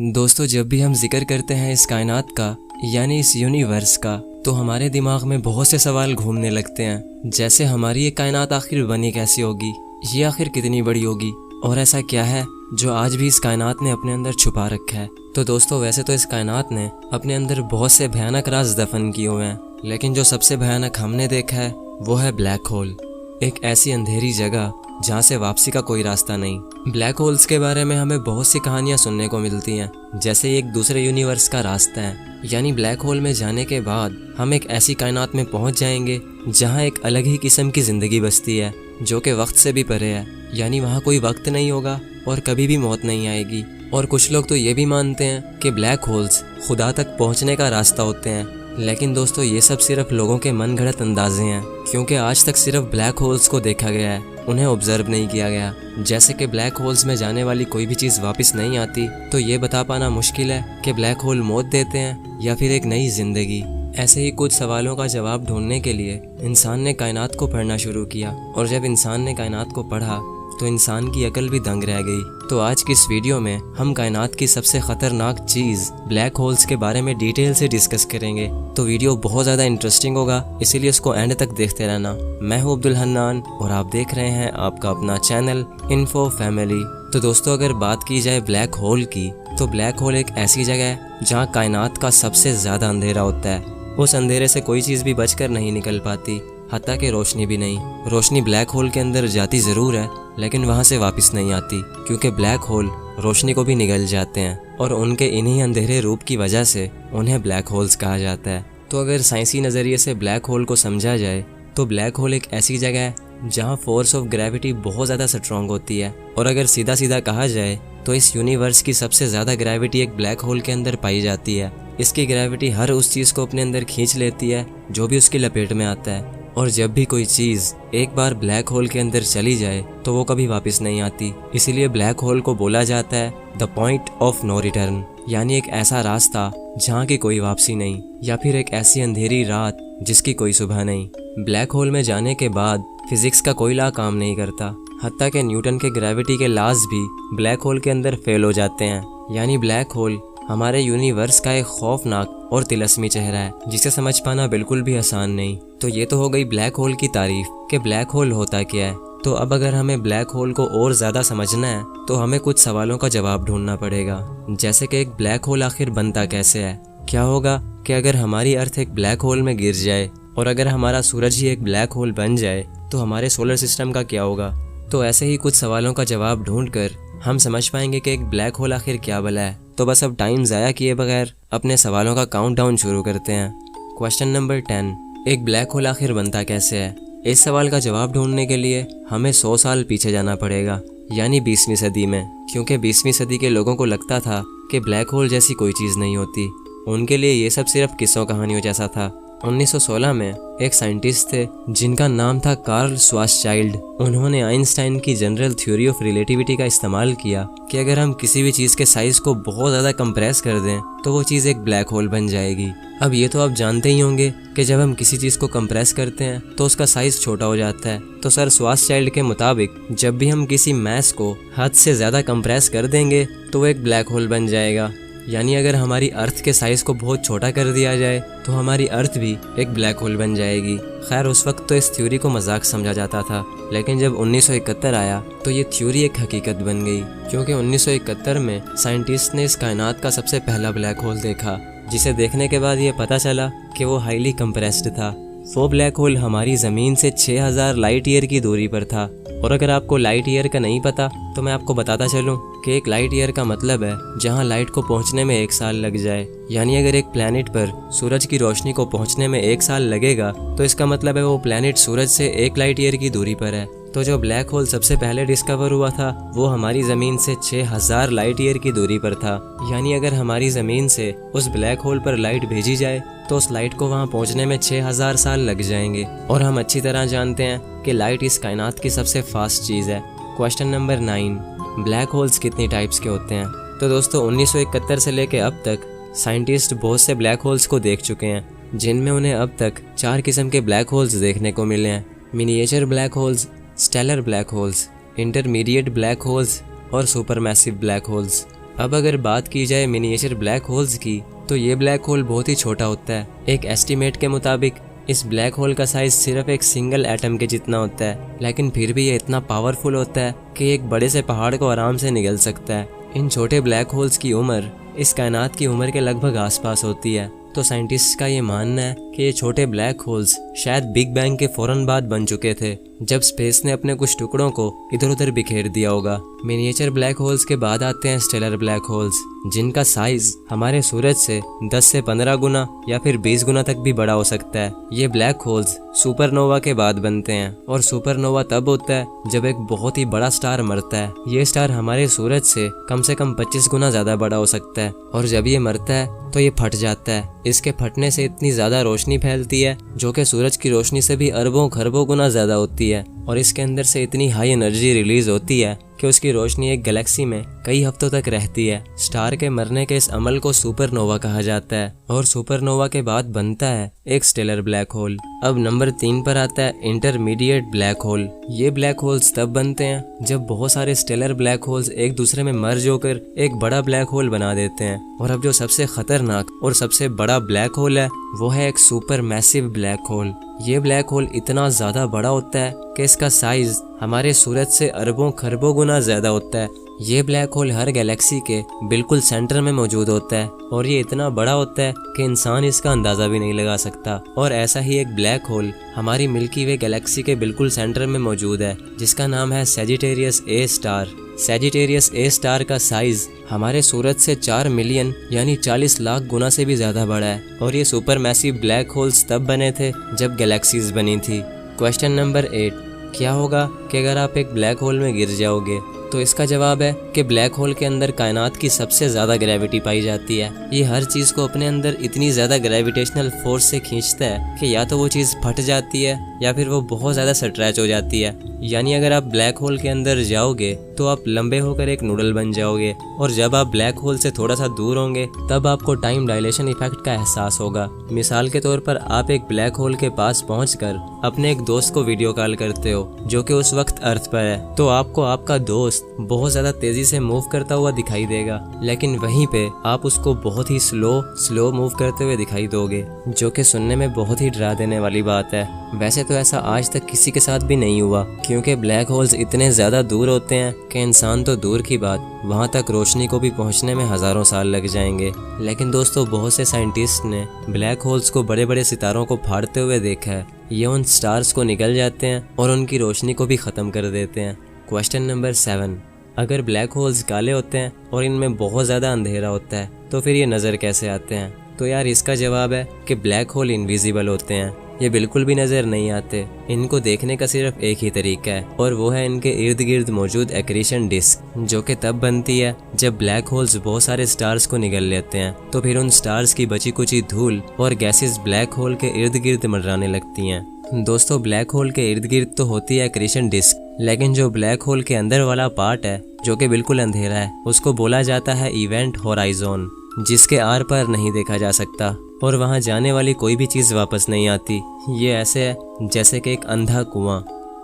दोस्तों, जब भी हम जिक्र करते हैं इस कायनात का यानी इस यूनिवर्स का, तो हमारे दिमाग में बहुत से सवाल घूमने लगते हैं। जैसे हमारी ये कायनात आखिर बनी कैसी होगी, ये आखिर कितनी बड़ी होगी, और ऐसा क्या है जो आज भी इस कायनात ने अपने अंदर छुपा रखा है। तो दोस्तों, वैसे तो इस कायनात ने अपने अंदर बहुत से भयानक राज दफन किए हुए हैं, लेकिन जो सबसे भयानक हमने देखा है वो है ब्लैक होल। एक ऐसी अंधेरी जगह जहाँ से वापसी का कोई रास्ता नहीं। ब्लैक होल्स के बारे में हमें बहुत सी कहानियाँ सुनने को मिलती हैं, जैसे एक दूसरे यूनिवर्स का रास्ता है। यानी ब्लैक होल में जाने के बाद हम एक ऐसी कायनात में पहुँच जाएंगे जहाँ एक अलग ही किस्म की ज़िंदगी बसती है, जो कि वक्त से भी परे है। यानी वहाँ कोई वक्त नहीं होगा और कभी भी मौत नहीं आएगी। और कुछ लोग तो ये भी मानते हैं कि ब्लैक होल्स खुदा तक पहुँचने का रास्ता होते हैं। लेकिन दोस्तों, ये सब सिर्फ लोगों के मन गढ़ंत अंदाजे हैं, क्योंकि आज तक सिर्फ ब्लैक होल्स को देखा गया है, उन्हें ऑब्जर्व नहीं किया गया। जैसे कि ब्लैक होल्स में जाने वाली कोई भी चीज़ वापस नहीं आती, तो ये बता पाना मुश्किल है कि ब्लैक होल मौत देते हैं या फिर एक नई जिंदगी। ऐसे ही कुछ सवालों का जवाब ढूंढने के लिए इंसान ने कायनात को पढ़ना शुरू किया, और जब इंसान ने कायनात को पढ़ा तो इंसान की अकल भी दंग रह गई। तो आज की इस वीडियो में हम कायनात की सबसे खतरनाक चीज़ ब्लैक होल्स के बारे में डिटेल से डिस्कस करेंगे। तो वीडियो बहुत ज़्यादा इंटरेस्टिंग होगा, इसीलिए इसको एंड तक देखते रहना। मैं हूँ अब्दुल हन्नान और आप देख रहे हैं आपका अपना चैनल इन्फो फैमिली। तो दोस्तों, अगर बात की जाए ब्लैक होल की, तो ब्लैक होल एक ऐसी जगह है जहाँ कायनात का सबसे ज़्यादा अंधेरा होता है। उस अंधेरे से कोई चीज़ भी बचकर नहीं निकल पाती, हत्ता कि रोशनी भी नहीं। रोशनी ब्लैक होल के अंदर जाती ज़रूर है, लेकिन वहाँ से वापस नहीं आती, क्योंकि ब्लैक होल रोशनी को भी निगल जाते हैं, और उनके इन्हीं अंधेरे रूप की वजह से उन्हें ब्लैक होल्स कहा जाता है। तो अगर साइंसी नज़रिए से ब्लैक होल को समझा जाए, तो ब्लैक होल एक ऐसी जगह है जहाँ फोर्स ऑफ ग्रेविटी बहुत ज़्यादा स्ट्रॉन्ग होती है। और अगर सीधा सीधा कहा जाए तो इस यूनिवर्स की सबसे ज़्यादा ग्रेविटी एक ब्लैक होल के अंदर पाई जाती है। इसकी ग्रेविटी हर उस चीज़ को अपने अंदर खींच लेती है जो भी उसकी लपेट में आता है। और जब भी कोई चीज़ एक बार ब्लैक होल के अंदर चली जाए तो वो कभी वापस नहीं आती। इसीलिए ब्लैक होल को बोला जाता है the point of no return, यानी एक ऐसा रास्ता जहाँ की कोई वापसी नहीं, या फिर एक ऐसी अंधेरी रात जिसकी कोई सुबह नहीं। ब्लैक होल में जाने के बाद फिजिक्स का कोई लॉ काम नहीं करता, हत्ता कि न्यूटन के ग्रेविटी के लॉज भी ब्लैक होल के अंदर फेल हो जाते हैं। यानी ब्लैक होल हमारे यूनिवर्स का एक खौफनाक और तिलस्मी चेहरा है, जिसे समझ पाना बिल्कुल भी आसान नहीं। तो ये तो हो गई ब्लैक होल की तारीफ कि ब्लैक होल होता क्या है। तो अब अगर हमें ब्लैक होल को और ज़्यादा समझना है, तो हमें कुछ सवालों का जवाब ढूंढना पड़ेगा। जैसे कि एक ब्लैक होल आखिर बनता कैसे है। क्या होगा कि अगर हमारी अर्थ एक ब्लैक होल में गिर जाए, और अगर हमारा सूरज ही एक ब्लैक होल बन जाए, तो हमारे सोलर सिस्टम का क्या होगा। तो ऐसे ही कुछ सवालों का जवाब ढूंढकर हम समझ पाएंगे कि एक ब्लैक होल आखिर क्या भला है। तो बस अब टाइम ज़ाया किए बगैर अपने सवालों का काउंटडाउन शुरू करते हैं। क्वेश्चन नंबर 10, एक ब्लैक होल आखिर बनता कैसे है। इस सवाल का जवाब ढूंढने के लिए हमें 100 साल पीछे जाना पड़ेगा, यानी 20वीं सदी में, क्योंकि 20वीं सदी के लोगों को लगता था कि ब्लैक होल जैसी कोई चीज़ नहीं होती। उनके लिए ये सब सिर्फ किस्सों कहानियों जैसा था। 1916 में एक साइंटिस्ट थे जिनका नाम था कार्ल श्वार्ज़चाइल्ड। उन्होंने आइंस्टाइन की जनरल थ्योरी ऑफ रिलेटिविटी का इस्तेमाल किया कि अगर हम किसी भी चीज़ के साइज़ को बहुत ज़्यादा कंप्रेस कर दें तो वो चीज़ एक ब्लैक होल बन जाएगी। अब ये तो आप जानते ही होंगे कि जब हम किसी चीज़ को कंप्रेस करते हैं तो उसका साइज़ छोटा हो जाता है। तो सर श्वार्ज़चाइल्ड के मुताबिक जब भी हम किसी मैस को हद से ज़्यादा कंप्रेस कर देंगे तो वो एक ब्लैक होल बन जाएगा। यानी अगर हमारी अर्थ के साइज़ को बहुत छोटा कर दिया जाए तो हमारी अर्थ भी एक ब्लैक होल बन जाएगी। खैर, उस वक्त तो इस थ्योरी को मजाक समझा जाता था, लेकिन जब 1971 आया तो ये थ्योरी एक हकीकत बन गई, क्योंकि 1971 में साइंटिस्ट ने इस कायनात का सबसे पहला ब्लैक होल देखा, जिसे देखने के बाद ये पता चला कि वो हाईली कंप्रेस्ड था। वो ब्लैक होल हमारी ज़मीन से 6000 लाइट ईयर की दूरी पर था। और अगर आपको लाइट ईयर का नहीं पता तो मैं आपको बताता चलूं कि एक लाइट ईयर का मतलब है जहां लाइट को पहुंचने में 1 साल लग जाए। यानी अगर एक प्लैनेट पर सूरज की रोशनी को पहुंचने में 1 साल लगेगा तो इसका मतलब है वो प्लैनेट सूरज से 1 लाइट ईयर की दूरी पर है। तो जो ब्लैक होल सबसे पहले डिस्कवर हुआ था वो हमारी ज़मीन से 6000 लाइट ईयर की दूरी पर था। यानी अगर हमारी ज़मीन से उस ब्लैक होल पर लाइट भेजी जाए तो उस लाइट को वहाँ पहुँचने में 6000 साल लग जाएंगे। और हम अच्छी तरह जानते हैं कि लाइट इस कायनात की सबसे फास्ट चीज़ है। क्वेश्चन नंबर 9, ब्लैक होल्स कितनी टाइप्स के होते हैं। तो दोस्तों, 1971 से लेकर अब तक साइंटिस्ट बहुत से ब्लैक होल्स को देख चुके हैं, जिनमें उन्हें अब तक 4 किस्म के ब्लैक होल्स देखने को मिले हैं। Miniature black holes, stellar black holes, intermediate black holes और सुपरमैसिव ब्लैक होल्स। अब अगर बात की जाए मिनिएचर ब्लैक होल्स की, तो ये ब्लैक होल बहुत ही छोटा होता है। एक एस्टीमेट के मुताबिक इस ब्लैक होल का साइज सिर्फ एक सिंगल एटम के जितना होता है, लेकिन फिर भी ये इतना पावरफुल होता है कि एक बड़े से पहाड़ को आराम से निगल सकता है। इन छोटे ब्लैक होल्स की उम्र इस कायनात की उम्र के लगभग आसपास होती है। तो साइंटिस्ट का ये मानना है कि ये छोटे ब्लैक होल्स शायद बिग बैंग के फौरन बाद बन चुके थे, जब स्पेस ने अपने कुछ टुकड़ों को इधर उधर बिखेर दिया होगा। मिनिएचर ब्लैक होल्स के बाद आते हैं स्टेलर ब्लैक होल्स, जिनका साइज हमारे सूरज से 10 से 15 गुना या फिर 20 गुना तक भी बड़ा हो सकता है। ये ब्लैक होल्स सुपरनोवा के बाद बनते हैं, और सुपरनोवा तब होता है जब एक बहुत ही बड़ा स्टार मरता है। ये स्टार हमारे सूरज से कम 25 गुना ज्यादा बड़ा हो सकता है, और जब ये मरता है तो ये फट जाता है। इसके फटने से इतनी ज्यादा रोशनी फैलती है जो कि सूरज की रोशनी से भी अरबों खरबों गुना ज्यादा होती है, और इसके अंदर से इतनी हाई एनर्जी रिलीज होती है कि उसकी रोशनी एक गैलेक्सी में कई हफ्तों तक रहती है। स्टार के मरने के इस अमल को सुपरनोवा कहा जाता है, और सुपरनोवा के बाद बनता है एक स्टेलर ब्लैक होल। अब नंबर 3 पर आता है इंटरमीडिएट ब्लैक होल। ये ब्लैक होल्स तब बनते हैं जब बहुत सारे स्टेलर ब्लैक होल्स एक दूसरे में मर्ज होकर एक बड़ा ब्लैक होल बना देते हैं। और अब जो सबसे खतरनाक और सबसे बड़ा ब्लैक होल है वो है एक सुपर मैसिव ब्लैक होल। ये ब्लैक होल इतना ज्यादा बड़ा होता है कि इसका साइज हमारे सूरज से अरबों खरबों गुना ज्यादा होता है। ये ब्लैक होल हर गैलेक्सी के बिल्कुल सेंटर में मौजूद होता है, और ये इतना बड़ा होता है कि इंसान इसका अंदाजा भी नहीं लगा सकता। और ऐसा ही एक ब्लैक होल हमारी मिल्की वे गैलेक्सी के बिल्कुल सेंटर में मौजूद है, जिसका नाम है Sagittarius A star. Sagittarius A star का साइज हमारे सूरज से 4 मिलियन यानी 40 लाख गुना से भी ज्यादा बड़ा है, और ये सुपर मैसिव ब्लैक होल्स तब बने थे जब गैलेक्सीज बनी थी। क्वेश्चन नंबर 8, क्या होगा कि अगर आप एक ब्लैक होल में गिर जाओगे? तो इसका जवाब है कि ब्लैक होल के अंदर कायनात की सबसे ज्यादा ग्रेविटी पाई जाती है। ये हर चीज को अपने अंदर इतनी ज्यादा ग्रेविटेशनल फोर्स से खींचता है कि या तो वो चीज फट जाती है या फिर वो बहुत ज्यादा स्ट्रेच हो जाती है। यानी अगर आप ब्लैक होल के अंदर जाओगे तो आप लंबे होकर एक नूडल बन जाओगे, और जब आप ब्लैक होल से थोड़ा सा दूर होंगे तब आपको टाइम डायलेशन इफेक्ट का एहसास होगा। मिसाल के तौर पर आप एक ब्लैक होल के पास पहुंचकर अपने एक दोस्त को वीडियो कॉल करते हो जो कि उस वक्त अर्थ पर है, तो आपको आपका दोस्त बहुत ज्यादा तेजी से मूव करता हुआ दिखाई देगा, लेकिन वहीं पे आप उसको बहुत ही स्लो मूव करते हुए दिखाई दोगे, जो कि सुनने में बहुत ही डरा देने वाली बात है। वैसे तो ऐसा आज तक किसी के साथ भी नहीं हुआ, क्योंकि ब्लैक होल्स इतने ज्यादा दूर होते हैं कि इंसान तो दूर की बात वहां तक रोशनी को भी पहुंचने में हजारों साल लग जाएंगे। लेकिन दोस्तों, बहुत से साइंटिस्ट ने ब्लैक होल्स को बड़े बड़े सितारों को फाड़ते हुए देखा है। ये उन स्टार्स को निगल जाते हैं और उनकी रोशनी को भी खत्म कर देते हैं। क्वेश्चन नंबर 7, अगर ब्लैक होल्स काले होते हैं और इनमें बहुत ज़्यादा अंधेरा होता है तो फिर ये नज़र कैसे आते हैं? तो यार, इसका जवाब है कि ब्लैक होल इनविजिबल होते हैं। ये बिल्कुल भी नज़र नहीं आते। इनको देखने का सिर्फ एक ही तरीका है, और वो है इनके इर्द गिर्द मौजूद एक्रीशन डिस्क, जो कि तब बनती है जब ब्लैक होल्स बहुत सारे स्टार्स को निगल लेते हैं, तो फिर उन स्टार्स की बची कुची धूल और गैसेस ब्लैक होल के इर्द गिर्द मंडराने लगती हैं। दोस्तों, ब्लैक होल के इर्द गिर्द तो होती है एक्रीशन डिस्क, लेकिन जो ब्लैक होल के अंदर वाला पार्ट है जो कि बिल्कुल अंधेरा है, उसको बोला जाता है इवेंट होराइजन, जिसके आर पार नहीं देखा जा सकता और वहां जाने वाली कोई भी चीज वापस नहीं आती। ये ऐसे है जैसे कि एक अंधा कुआं।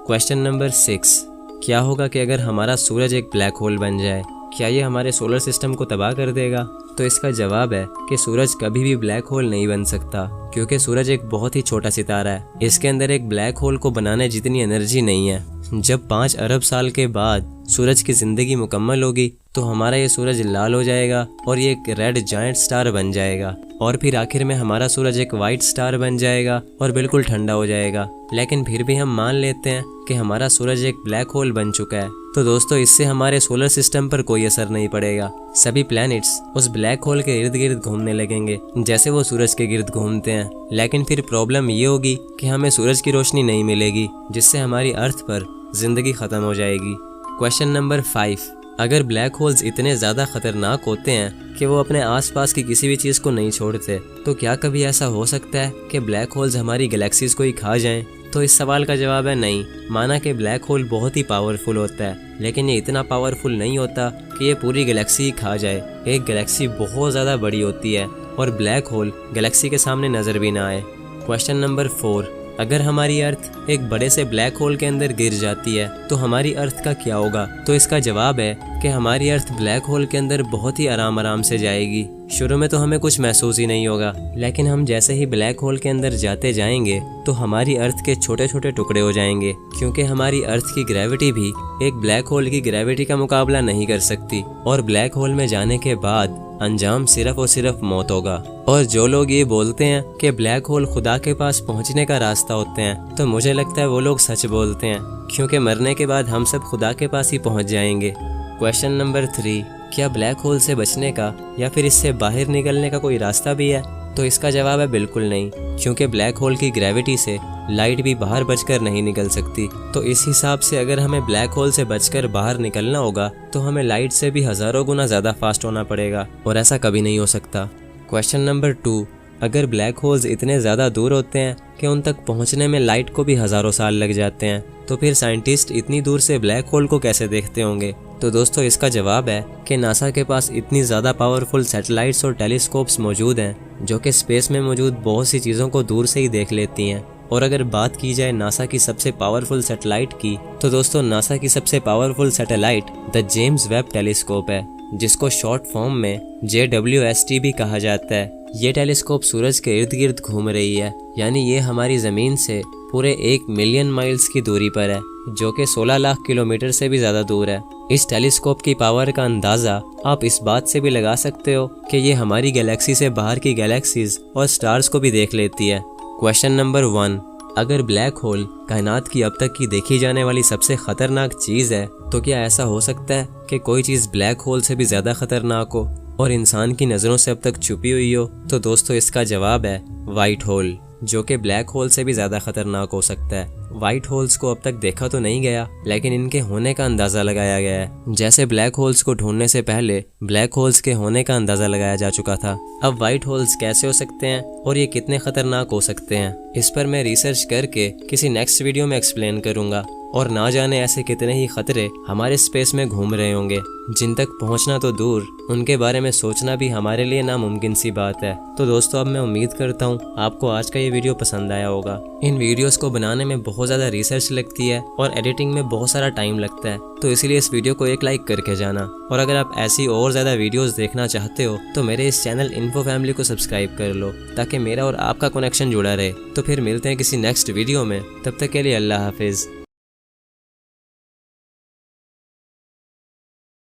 क्वेश्चन नंबर 6, क्या होगा कि अगर हमारा सूरज एक ब्लैक होल बन जाए? क्या ये हमारे सोलर सिस्टम को तबाह कर देगा? तो इसका जवाब है कि सूरज कभी भी ब्लैक होल नहीं बन सकता, क्योंकि सूरज एक बहुत ही छोटा सितारा है। इसके अंदर एक ब्लैक होल को बनाने जितनी एनर्जी नहीं है। जब 5 अरब साल के बाद सूरज की जिंदगी मुकम्मल होगी तो हमारा ये सूरज लाल हो जाएगा और ये एक रेड जायंट स्टार बन जाएगा, और फिर आखिर में हमारा सूरज एक वाइट स्टार बन जाएगा और बिल्कुल ठंडा हो जाएगा। लेकिन फिर भी हम मान लेते हैं कि हमारा सूरज एक ब्लैक होल बन चुका है, तो दोस्तों इससे हमारे सोलर सिस्टम पर कोई असर नहीं पड़ेगा। सभी प्लैनेट्स उस ब्लैक होल के इर्द गिर्द घूमने लगेंगे जैसे वो सूरज के गिर्द घूमते हैं। लेकिन फिर प्रॉब्लम ये होगी कि हमें सूरज की रोशनी नहीं मिलेगी, जिससे हमारी अर्थ पर जिंदगी खत्म हो जाएगी। क्वेश्चन नंबर 5, अगर ब्लैक होल्स इतने ज़्यादा खतरनाक होते हैं कि वो अपने आसपास की किसी भी चीज़ को नहीं छोड़ते, तो क्या कभी ऐसा हो सकता है कि ब्लैक होल्स हमारी गैलेक्सीज को ही खा जाएं? तो इस सवाल का जवाब है नहीं। माना कि ब्लैक होल बहुत ही पावरफुल होता है, लेकिन ये इतना पावरफुल नहीं होता कि ये पूरी गैलेक्सी ही खा जाए। एक गैलेक्सी बहुत ज़्यादा बड़ी होती है और ब्लैक होल गैलेक्सी के सामने नज़र भी ना आए। क्वेश्चन नंबर 4, अगर हमारी अर्थ एक बड़े से ब्लैक होल के अंदर गिर जाती है तो हमारी अर्थ का क्या होगा? तो इसका जवाब है कि हमारी अर्थ ब्लैक होल के अंदर बहुत ही आराम से जाएगी। शुरू में तो हमें कुछ महसूस ही नहीं होगा, लेकिन हम जैसे ही ब्लैक होल के अंदर जाते जाएंगे तो हमारी अर्थ के छोटे छोटे टुकड़े हो जाएंगे, क्योंकि हमारी अर्थ की ग्रेविटी भी एक ब्लैक होल की ग्रेविटी का मुकाबला नहीं कर सकती। और ब्लैक होल में जाने के बाद अंजाम सिर्फ और सिर्फ मौत होगा। और जो लोग ये बोलते हैं कि ब्लैक होल खुदा के पास पहुंचने का रास्ता होते हैं, तो मुझे लगता है वो लोग सच बोलते हैं, क्योंकि मरने के बाद हम सब खुदा के पास ही पहुंच जाएंगे। क्वेश्चन नंबर 3, क्या ब्लैक होल से बचने का या फिर इससे बाहर निकलने का कोई रास्ता भी है? तो इसका जवाब है बिल्कुल नहीं, क्योंकि ब्लैक होल की ग्रेविटी से लाइट भी बाहर बचकर नहीं निकल सकती। तो इस हिसाब से अगर हमें ब्लैक होल से बचकर बाहर निकलना होगा तो हमें लाइट से भी हज़ारों गुना ज़्यादा फास्ट होना पड़ेगा, और ऐसा कभी नहीं हो सकता। क्वेश्चन नंबर 2, अगर ब्लैक होल्स इतने ज़्यादा दूर होते हैं कि उन तक पहुंचने में लाइट को भी हज़ारों साल लग जाते हैं, तो फिर साइंटिस्ट इतनी दूर से ब्लैक होल को कैसे देखते होंगे? तो दोस्तों इसका जवाब है कि नासा के पास इतनी ज़्यादा पावरफुल सैटेलाइट्स और टेलीस्कोप्स मौजूद हैं जो कि स्पेस में मौजूद बहुत सी चीज़ों को दूर से ही देख लेती हैं। और अगर बात की जाए नासा की सबसे पावरफुल सैटेलाइट की, तो दोस्तों नासा की सबसे powerful satellite the James Webb telescope है, जिसको शॉर्ट फॉर्म में JWST भी कहा जाता है। ये टेलीस्कोप सूरज के इर्द गिर्द घूम रही है, यानी ये हमारी ज़मीन से पूरे 1 मिलियन माइल्स की दूरी पर है, जो कि 16 लाख किलोमीटर से भी ज़्यादा दूर है। इस टेलीस्कोप की पावर का अंदाज़ा आप इस बात से भी लगा सकते हो कि ये हमारी गैलेक्सी से बाहर की गैलेक्सीज और स्टार्स को भी देख लेती है। क्वेश्चन नंबर 1, अगर ब्लैक होल कायनात की अब तक की देखी जाने वाली सबसे ख़तरनाक चीज़ है, तो क्या ऐसा हो सकता है कि कोई चीज़ ब्लैक होल से भी ज़्यादा ख़तरनाक हो और इंसान की नज़रों से अब तक छुपी हुई हो? तो दोस्तों इसका जवाब है वाइट होल, जो कि ब्लैक होल से भी ज़्यादा ख़तरनाक हो सकता है। वाइट होल्स को अब तक देखा तो नहीं गया, लेकिन इनके होने का अंदाज़ा लगाया गया है। जैसे ब्लैक होल्स को ढूंढने से पहले ब्लैक होल्स के होने का अंदाज़ा लगाया जा चुका था। अब वाइट होल्स कैसे हो सकते हैं और ये कितने ख़तरनाक हो सकते हैं, इस पर मैं रिसर्च करके किसी नेक्स्ट वीडियो में एक्सप्लेन करूँगा। और ना जाने ऐसे कितने ही खतरे हमारे स्पेस में घूम रहे होंगे, जिन तक पहुंचना तो दूर, उनके बारे में सोचना भी हमारे लिए नामुमकिन सी बात है। तो दोस्तों अब मैं उम्मीद करता हूँ आपको आज का ये वीडियो पसंद आया होगा। इन वीडियोस को बनाने में बहुत ज़्यादा रिसर्च लगती है और एडिटिंग में बहुत सारा टाइम लगता है, तो इसलिए इस वीडियो को एक लाइक करके जाना। और अगर आप ऐसी और ज़्यादा वीडियोस देखना चाहते हो तो मेरे इस चैनल इन्फो फैमिली को सब्सक्राइब कर लो, ताकि मेरा और आपका कनेक्शन जुड़ा रहे। तो फिर मिलते हैं किसी नेक्स्ट वीडियो में, तब तक के लिए अल्लाह हाफिज़।